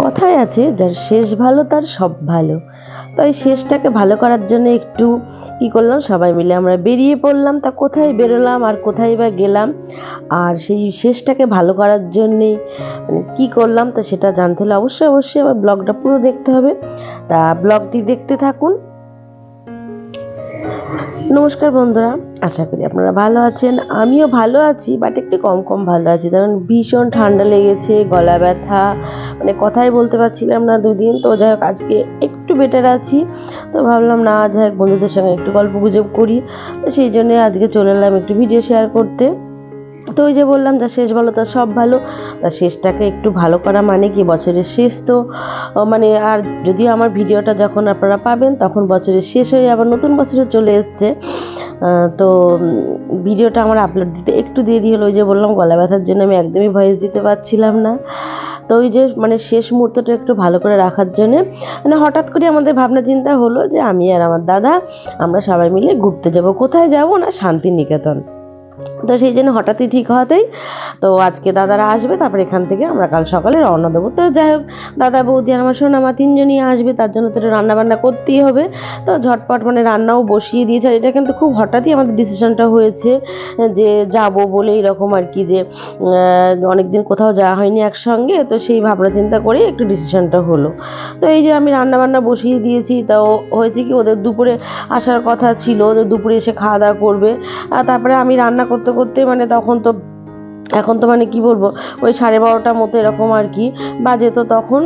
কথায় আছে যার শেষ ভালো তার সব ভালো। তো এই শেষটাকে ভালো করার জন্য একটু কী করলাম, সবাই মিলে আমরা বেরিয়ে পড়লাম। তা কোথায় বেরোলাম আর কোথায় বা গেলাম আর সেই শেষটাকে ভালো করার জন্যে কী করলাম, তো সেটা জানতে হলে অবশ্যই অবশ্যই আমার ব্লগটা পুরো দেখতে হবে। তা ব্লগটি দেখতে থাকুন। নমস্কার বন্ধুরা, আশা করি আপনারা ভালো আছেন। আমিও ভালো আছি, বাট একটু কম কম ভালো আছি, কারণ ভীষণ ঠান্ডা লেগেছে, গলা ব্যথা, মানে কথাই বলতে পারছিলাম না দুদিন। তো যাই হোক আজকে একটু বেটার আছি। তো ভাবলাম না, যাই হোক বন্ধুদের সঙ্গে একটু গল্প গুজব করি। তো সেই জন্যে আজকে চলে এলাম একটু ভিডিও শেয়ার করতে। তো ওই যে বললাম, যা শেষ ভালো তার সব ভালো। তা শেষটাকে একটু ভালো করা মানে কি, বছরের শেষ তো মানে, আর যদিও আমার ভিডিওটা যখন আপনারা পাবেন তখন বছরের শেষ হয়ে আবার নতুন বছরে চলে এসছে। তো ভিডিওটা আমার আপলোড দিতে একটু দেরি হলো। ওই যে বললাম, গলা ব্যথার জন্য আমি একদমই ভয়েস দিতে পারছিলাম না। তো ওই যে মানে শেষ মুহূর্তটা একটু ভালো করে রাখার জন্যে মানে হঠাৎ করে আমাদের ভাবনা চিন্তা হলো যে আমি আর আমার দাদা আমরা সবাই মিলে ঘুরতে যাব। কোথায় যাব না, শান্তিনিকেতন। তো সেই জন্য হঠাৎই ঠিক হওয়াতেই তো আজকে দাদারা আসবে, তারপর এখান থেকে আমরা কাল সকালে রওনা দেবো। তো যাই হোক, দাদা বৌদি আর আমার সোনামা তিনজনই আসবে, তার জন্য তো রান্না বান্না করতেই হবে। তো ঝটপট মানে রান্নাও বসিয়ে দিয়েছে। আর এটা কিন্তু খুব হঠাৎই আমাদের ডিসিশনটা হয়েছে যে যাব বলে, এরকম আর কি, যে অনেকদিন কোথাও যাওয়া হয়নি একসঙ্গে, তো সেই ভাবনা চিন্তা করে একটু ডিসিশনটা হলো। তো এই যে আমি রান্না বান্না বসিয়ে দিয়েছি। তাও হয়েছে কি, ওদের দুপুরে আসার কথা ছিল, ওদের দুপুরে এসে খাওয়া দাওয়া করবে। তারপরে আমি রান্না করতে করতে মানে এখন তো মানে কি বলবো, ওই 12:30টার মতো এরকম আর কি বাজে। তো তখন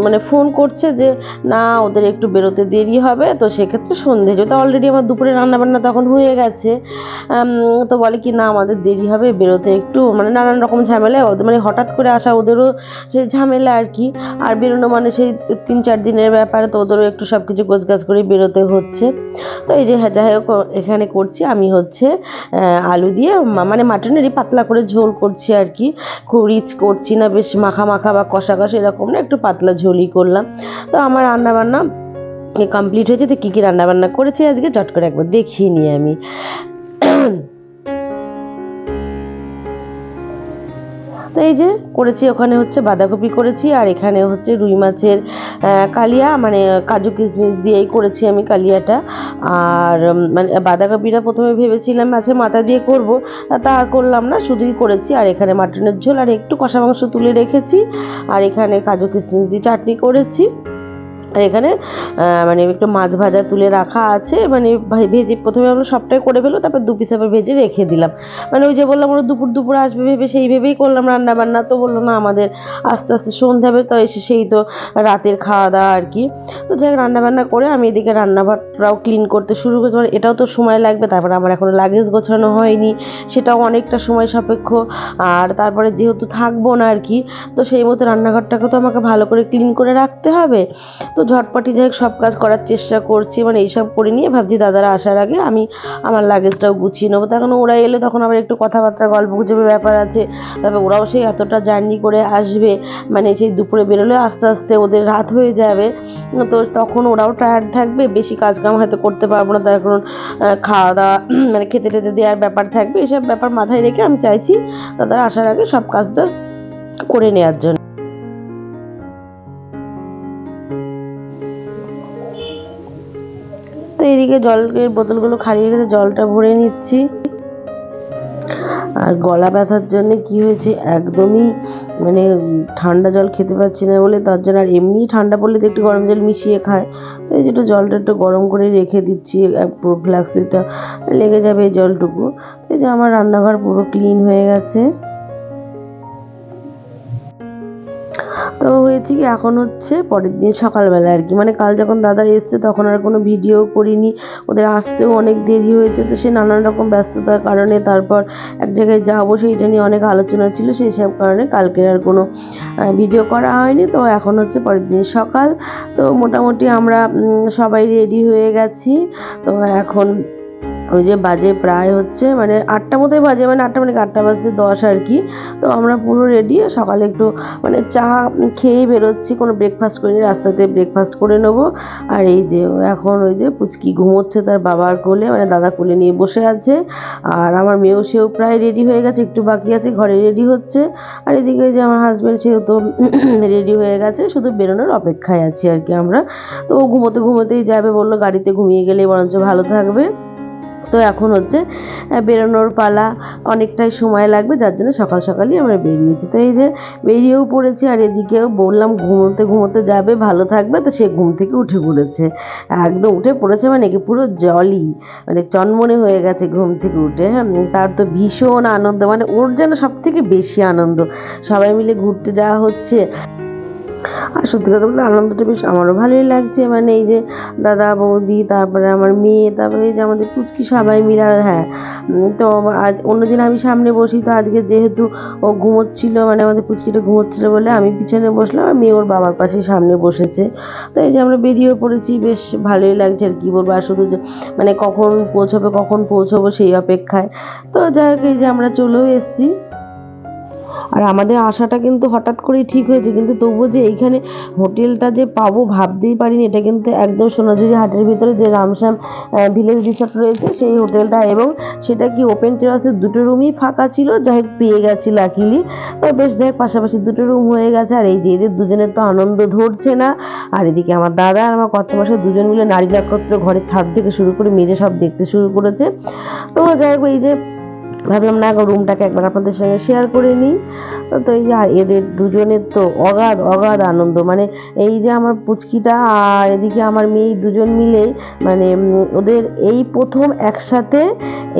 মানে ফোন করছে যে না, ওদের একটু বেরোতে দেরি হবে। তো সেক্ষেত্রে সন্ধে, যেহেতু অলরেডি আমার দুপুরে রান্নাবান্না তখন হয়ে গেছে, তো বলে কি না, আমাদের দেরি হবে বেরোতে একটু, মানে নানান রকম ঝামেলা ওদের, মানে হঠাৎ করে আসা ওদেরও সেই ঝামেলা আর কি। আর বেরোনো মানে সেই 3-4 দিনের ব্যাপারে, তো ওদেরও একটু সব কিছু গোছগাছ করে বেরোতে হচ্ছে। তো এই যে যাই হোক এখানে করছি আমি হচ্ছে আলু দিয়ে মানে মাটনেরই পাতলা করে ঝোল করছি আর কি। খুব রিচ করছি না, বেশ মাখা মাখা বা কষা কষা এরকম না, একটু পাতলা ঝোলই করলাম। তো আমার রান্নাবান্না কমপ্লিট হয়েছে। তো কী কী রান্নাবান্না করেছি আজকে চট করে একবার দেখিয়ে নিই আমি। তো এই যে করেছি, ওখানে হচ্ছে বাঁধাকপি করেছি, আর এখানে হচ্ছে রুই মাছের কালিয়া, মানে কাজু কিশমিশ দিয়েই করেছি আমি কালিয়াটা। আর মানে বাঁধাকপিটা প্রথমে ভেবেছিলাম মাছের মাথা দিয়ে করব, তা আর করলাম না, শুধুই করেছি। আর এখানে মাটনের ঝোল আর একটু কষা মাংস তুলে রেখেছি। আর এখানে কাজু কিশমিশ দিয়ে চাটনি করেছি। আর এখানে মানে একটু মাছ ভাজা তুলে রাখা আছে, মানে ভেজে প্রথমে আমরা সবটাই করে ফেলো, তারপর 2 পিস আবার ভেজে রেখে দিলাম। মানে ওই যে বললাম, ওরা দুপুর আসবে ভেবে সেই ভেবেই করলাম রান্না বান্না। তো বললো না, আমাদের আস্তে আস্তে সন্ধ্যা হবে, তো এসে সেই তো রাতের খাওয়া দাওয়া আর কি। তো যাই রান্না বান্না করে আমি এদিকে রান্নাঘরটাও ক্লিন করতে শুরু করেছি। মানে এটাও তো সময় লাগবে, তারপরে আমার এখনো লাগেজ গোছানো হয়নি, সেটাও অনেকটা সময় সাপেক্ষ। আর তারপরে যেহেতু থাকবো না আর কি, তো সেই মতো রান্নাঘরটাকে তো আমাকে ভালো করে ক্লিন করে রাখতে হবে। তো ঝটপটি যাই সব কাজ করার চেষ্টা করছি, মানে এইসব করে নিয়ে ভাবছি দাদারা আসার আগে আমি আমার লাগেজটাও গুছিয়ে নেবো। তখন ওরা এলে তখন আবার একটু কথাবার্তা গল্প গুজবের ব্যাপার আছে। তারপর ওরাও সেই এতটা জার্নি করে আসবে, মানে সেই দুপুরে বেরোলে আস্তে আস্তে ওদের রাত হয়ে যাবে। তো তখন ওরাও টায়ার্ড থাকবে, বেশি কাজকাম হয়তো করতে পারবো না, তার কারণ খাওয়া দাওয়া মানে খেতে টেতে দেওয়ার ব্যাপার থাকবে। এসব ব্যাপার মাথায় রেখে আমি চাইছি দাদারা আসার আগে সব কাজটা করে নেওয়ার জন্য। তো এদিকে জলের বোতলগুলো খালিয়ে গেছে, জলটা ভরে নিচ্ছি। আর গলা ব্যথার জন্য কি হয়েছে, একদমই মানে ঠান্ডা জল খেতে পারছি না বলে, তার জন্য আর এমনি ঠান্ডা পড়লে তো একটু গরম জল মিশিয়ে খায়। তো এই যেটা জলটা একটু গরম করে রেখে দিচ্ছি, পুরো ফ্লাক্সিটা লেগে যাবে এই জলটুকু। তো এই যে আমার রান্নাঘর পুরো ক্লিন হয়ে গেছে। তো হয়েছে কি, এখন হচ্ছে পরের দিন সকালবেলা আর কি, মানে কাল যখন দাদা এসছে তখন আর কোনো ভিডিও করিনি, ওদের আসতেও অনেক দেরি হয়েছে। তো সে নানান রকম ব্যস্ততার কারণে, তারপর এক জায়গায় যাবো সেইটা নিয়ে অনেক আলোচনা ছিল, সেই সব কারণে কালকে আর কোনো ভিডিও করা হয়নি। তো এখন হচ্ছে পরের দিন সকাল। তো মোটামুটি আমরা সবাই রেডি হয়ে গেছি। তো এখন ওই যে বাজে প্রায় হচ্ছে মানে 8টা মতোই বাজে, মানে 8টা মানে 8টা বাজতে 10 আর কি। তো আমরা পুরো রেডি, সকালে একটু মানে চা খেয়েই বেরোচ্ছি, কোনো ব্রেকফাস্ট করিনি, রাস্তাতে ব্রেকফাস্ট করে নেবো। আর এই যে এখন ওই যে পুচকি ঘুমোচ্ছে তার বাবার কোলে, মানে দাদা কোলে নিয়ে বসে আছে। আর আমার মেয়েও সেও প্রায় রেডি হয়ে গেছে, একটু বাকি আছে, ঘরে রেডি হচ্ছে। আর এদিকে ওই যে আমার হাজব্যান্ড, সেও তো রেডি হয়ে গেছে, শুধু বেরোনোর অপেক্ষায় আছি আর কি আমরা। তো ও ঘুমোতে ঘুমোতেই যাবে, বললো গাড়িতে ঘুমিয়ে গেলে বরঞ্চ ভালো থাকবে। তো এখন হচ্ছে বেরোনোর পালা, অনেকটাই সময় লাগবে, যার জন্য সকাল সকালই আমরা বেরিয়েছি। তো এই যে বেরিয়েও পড়েছি, আর এদিকেও বললাম ঘুমোতে ঘুমোতে যাবে, ভালো থাকবে, তো সে ঘুম থেকে উঠে পড়েছে, একদম উঠে পড়েছে, মানে কি পুরো জলই, মানে চনমনে হয়ে গেছে ঘুম থেকে উঠে। হ্যাঁ, তার তো ভীষণ আনন্দ, মানে ওর যেন সব থেকে বেশি আনন্দ, সবাই মিলে ঘুরতে যাওয়া হচ্ছে। আর সত্যি কথা বলতে আনন্দটা বেশ আমারও ভালোই লাগছে, মানে এই যে দাদা বৌদি, তারপরে আমার মেয়ে, তারপরে এই যে আমাদের পুচকি, সবাই মিলে। আর হ্যাঁ, তো আজ অন্যদিন আমি সামনে বসি, তো আজকে যেহেতু ও ঘুমোচ্ছিল, মানে আমাদের পুচকিটা ঘুমোচ্ছিল বলে আমি পিছনে বসলাম, আর মেয়ে ওর বাবার পাশে সামনে বসেছে। তো এই যে আমরা বেরিয়ে পড়েছি, বেশ ভালোই লাগছে আর কি বলবো। আর শুধু যে মানে কখন পৌঁছবো সেই অপেক্ষায়। তো যাই হোক, এই যে আমরা চলেও এসেছি। আর আমাদের আশাটা কিন্তু হঠাৎ করেই ঠিক হয়েছে, কিন্তু তবুও যে এইখানে হোটেলটা যে পাবো ভাবতেই পারিনি। এটা কিন্তু একদম সোনাঝুরি হাটের ভিতরে যে রামশ্যাম ভিলেজ রিসর্ট রয়েছে সেই হোটেলটা, এবং সেটা কি ওপেন টেরাসের দুটো রুমই ফাঁকা ছিল, যাই হোক পেয়ে গেছি লাকিলি। তো বেশ যাই হোক, পাশাপাশি দুটো রুম হয়ে গেছে। আর এই যে এদের দুজনের তো আনন্দ ধরছে না। আর এদিকে আমার দাদা আর আমার কর্তামশাই দুজন মিলে নারী নক্ষত্র ঘরের ছাদ থেকে শুরু করে মেঝে সব দেখতে শুরু করেছে। তো যাই হোক, এই যে ভাবলাম না রুমটাকে একবার আপনাদের সঙ্গে শেয়ার করে নিই। তো এই যে এদের দুজনের তো অগাধ অগাধ আনন্দ, মানে এই যে আমার পুচকিটা আর এদিকে আমার মেয়ে দুজন মিলে, মানে ওদের এই প্রথম একসাথে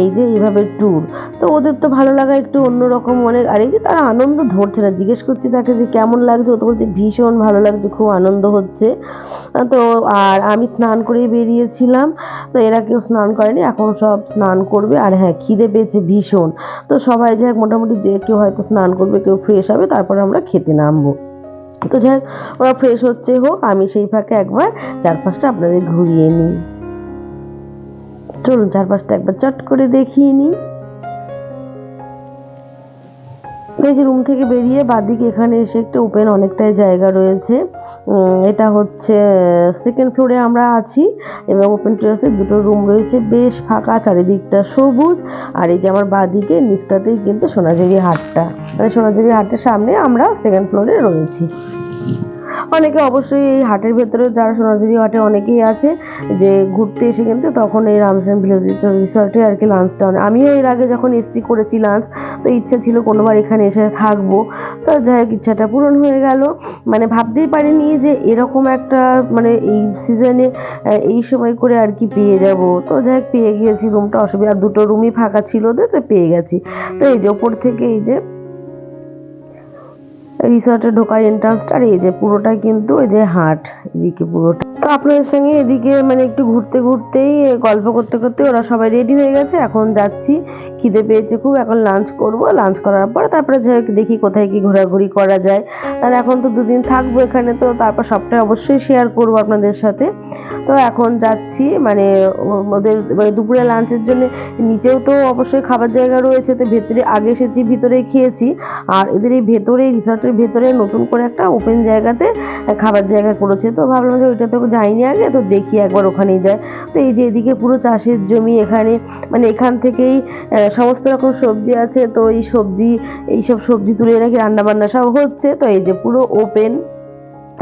এই যে এইভাবে ট্যুর। তো ওদের তো ভালো লাগা একটু অন্যরকম অনেক। আর এই যে তারা আনন্দ ধরছে না, জিজ্ঞেস করছি তাকে যে কেমন লাগছে, ও তো বলছে ভীষণ ভালো লাগছে, খুব আনন্দ হচ্ছে। তো আর আমি স্নান করেই বেরিয়েছিলাম, তো এরা কেউ স্নান করেনি, এখন সব স্নান করবে। আর হ্যাঁ, খিদে পেয়েছে ভীষণ। তো সবাই যাই হোক মোটামুটি, যে কেউ হয়তো স্নান করবে, কেউ ফ্রেশ হবে, তারপরে আমরা খেতে নামবো। তো যাই হোক, ওরা ফ্রেশ হচ্ছে হোক, আমি সেই ফাঁকে একবার চারপাশটা আপনাদের ঘুরিয়ে নিই। চলুন চারপাশটা একবার চট করে দেখিয়ে নিই। এই যে রুম থেকে বেরিয়ে বাদিকে এখানে এসে একটা ওপেন অনেকটাই জায়গা রয়েছে। এটা হচ্ছে সেকেন্ড ফ্লোরে আমরা আছি, এবং ওপেন টেরাসে দুটো রুম রয়েছে, বেশ ফাঁকা, চারিদিকটা সবুজ। আর এই যে আমার বাদিকে নিচটাতেই কিন্তু সোনাঝুরি হাটটা, মানে সোনাঝুরি হাটের সামনে আমরা সেকেন্ড ফ্লোরে রয়েছি। অনেকে অবশ্যই এই হাটের ভেতরে, যারা সোনাঝুরি হাটে অনেকেই আছে যে ঘুরতে এসে কিন্তু তখন এই রামশ্যাম ভিলেজ রিসর্টে আর কি লাঞ্চটা, আমিও এর আগে যখন এসছি করেছি লাঞ্চ। তো ইচ্ছা ছিল কোনোবার এখানে এসে থাকবো। তো যাই হোক, ইচ্ছাটা পূরণ হয়ে গেল। মানে ভাবতেই পারিনি যে এরকম একটা, মানে এই সিজনে এই সময় করে আর কি পেয়ে যাব। তো যাই হোক, পেয়ে গিয়েছি, রুমটা অসুবিধা, আর দুটো রুমই ফাঁকা ছিল, তো পেয়ে গেছি। তো এই যে ওপর থেকে এই যে রিসর্টে ঢোকার এন্ট্রান্সটা, আর এই যে পুরোটা কিন্তু ওই যে হাট, এদিকে পুরোটা। তো আপনাদের সঙ্গে এদিকে মানে একটু ঘুরতে ঘুরতেই গল্প করতে করতে ওরা সবাই রেডি হয়ে গেছে, এখন যাচ্ছি। খিদে পেয়েছে খুব, এখন লাঞ্চ করব, লাঞ্চ করার পর তারপরে যাই হোক দেখি কোথায় কি ঘোরাঘুরি করা যায়। আর এখন তো দুদিন থাকবো এখানে, তো তারপর সবটাই অবশ্যই শেয়ার করবো আপনাদের সাথে। তো এখন যাচ্ছি, মানে ওদের মানে দুপুরে লাঞ্চের জন্য নিচেও তো অবশ্যই খাবার জায়গা রয়েছে, তো ভেতরে আগে এসেছি, ভিতরে খেয়েছি। আর এদের এই ভেতরে রিসর্টের ভেতরে নতুন করে একটা ওপেন জায়গাতে খাবার জায়গা করেছে, তো ভাবলাম যে ওইটা তো যাইনি আগে, তো দেখি একবার ওখানেই যায়। তো এই যে এদিকে পুরো চাষের জমি, এখানে মানে এখান থেকেই সমস্ত রকম সবজি আছে, তো এইসব সবজি তুলে নাকি রান্না বান্না সব হচ্ছে। তো এই যে পুরো ওপেন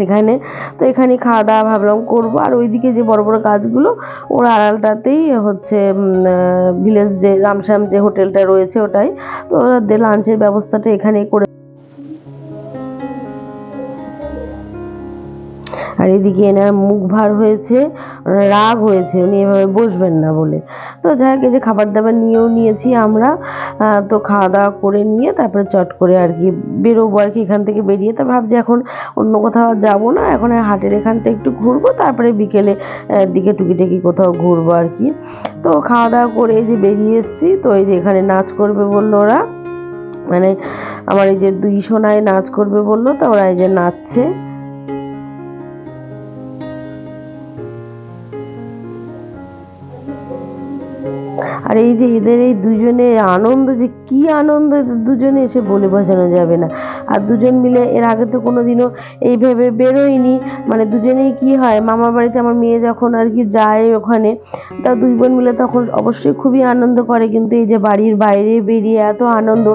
এখানে, তো এখানে খাওয়া দাওয়া ভাবলাম করবো। আর ওইদিকে যে বড় বড় গাছগুলো, ওর আড়ালটাতেই হচ্ছে ভিলেজ যে রামশ্যাম যে হোটেলটা রয়েছে ওটাই। তো ওদের লাঞ্চের ব্যবস্থাটা এখানেই করে। আর এদিকে এনার মুখ ভার হয়েছে, রাগ হয়েছে, উনি এভাবে বসবেন না বলে। তো যাই হোক, এই যে খাবার দাবার নিয়েও নিয়েছি আমরা। তো খাওয়া দাওয়া করে নিয়ে তারপরে চট করে আর কি বেরোবো আর কি, এখান থেকে বেরিয়ে। তো ভাবছি এখন অন্য কোথাও যাব না, এখন হাটের এখানটা একটু ঘুরবো, তারপরে বিকেলে দিকে টুকিটাকি কোথাও ঘুরবো আর কি। তো খাওয়া দাওয়া করে এই যে বেরিয়ে এসেছি। তো এই যে এখানে নাচ করবে বললো ওরা, মানে আমার এই যে দুই সোনায় নাচ করবে বললো, তো ওরা এই যে নাচছে। আর এই যে এদের এই দুজনের আনন্দ, যে কি আনন্দ এদের দুজনে, এসে বলে বোঝানো যাবে না। আর দুজন মিলে এর আগে তো কোনোদিনও এইভাবে বেরোয়নি, মানে দুজনেই কি হয়, মামার বাড়িতে আমার মেয়ে যখন আর কি যায় ওখানে, তা দুই বোন মিলে তখন অবশ্যই খুবই আনন্দ করে, কিন্তু এই যে বাড়ির বাইরে বেরিয়ে এত আনন্দ,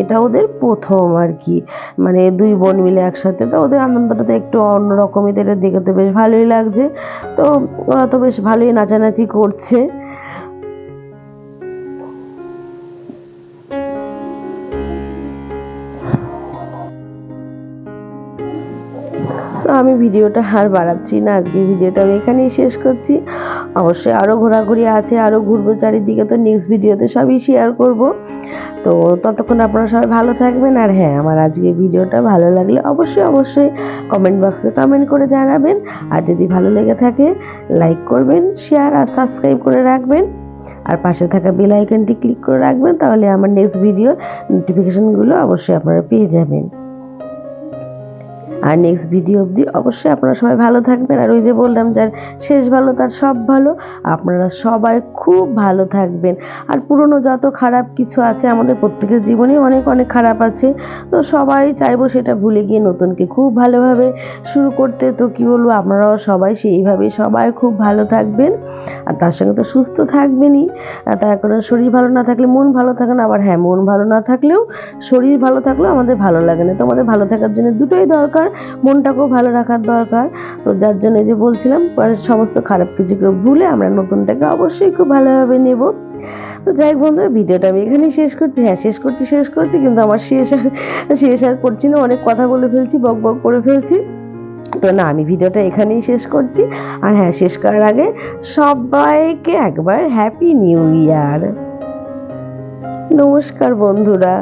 এটা ওদের প্রথম আর কি, মানে দুই বোন মিলে একসাথে। তো ওদের আনন্দটা তো একটু অন্যরকমই, তো এটা দেখে তো বেশ ভালোই লাগছে। তো ওরা তো বেশ ভালোই নাচানাচি করছে। তো আমি ভিডিওটা আর বাড়াচ্ছি না, আজকে ভিডিওটা আমি এখানেই শেষ করছি। অবশ্যই আরও ঘোরাঘুরি আছে, আরও ঘুরবো চারিদিকে, তো নেক্সট ভিডিওতে সবই শেয়ার করব। তো ততক্ষণ আপনারা সবাই ভালো থাকবেন। আর হ্যাঁ, আমার আজকে ভিডিওটা ভালো লাগলে অবশ্যই অবশ্যই কমেন্ট বক্সে কমেন্ট করে জানাবেন। আর যদি ভালো লেগে থাকে লাইক করবেন, শেয়ার আর সাবস্ক্রাইব করে রাখবেন। আর পাশে থাকা বেল আইকনটি ক্লিক করে রাখবেন, তাহলে আমার নেক্সট ভিডিওর নোটিফিকেশনগুলো অবশ্যই আপনারা পেয়ে যাবেন। আর নেক্সট ভিডিও অবধি অবশ্যই আপনারা সবাই ভালো থাকবেন। আর ওই যে বললাম, যার শেষ ভালো তার সব ভালো, আপনারা সবাই খুব ভালো থাকবেন। আর পুরনো যত খারাপ কিছু আছে, আমাদের প্রত্যেকের জীবনে অনেক অনেক খারাপ আছে, তো সবাই চাইবো সেটা ভুলে গিয়ে নতুনকে খুব ভালোভাবে শুরু করতে। তো কি বলবো, আপনারাও সবাই সেইভাবেই সবাই খুব ভালো থাকবেন। আর তার সঙ্গে তো সুস্থ থাকবেনই, তার কারণ শরীর ভালো না থাকলে মন ভালো থাকে না। আবার হ্যাঁ, মন ভালো না থাকলেও শরীর ভালো থাকলেও আমাদের ভালো লাগে না। তো আমাদের ভালো থাকার জন্য দুটোই দরকার, মনটাকেও ভালো রাখার দরকার। তো যার জন্য এই যে বলছিলাম, সমস্ত খারাপ কিছুকে ভুলে আমরা নতুনটাকে অবশ্যই খুব ভালোভাবে নেব। তো যাই হোক বন্ধুরা, ভিডিওটা আমি এখানেই শেষ করছি। হ্যাঁ, শেষ করছি, কিন্তু আমার শেষ আর করছি না, অনেক কথা বলে ফেলছি, বক বক করে ফেলছি। তো না, আমি ভিডিওটা এখানেই শেষ করছি। আর হ্যাঁ, শেষ করার আগে সবাইকে একবার হ্যাপি নিউ ইয়ার। নমস্কার বন্ধুরা।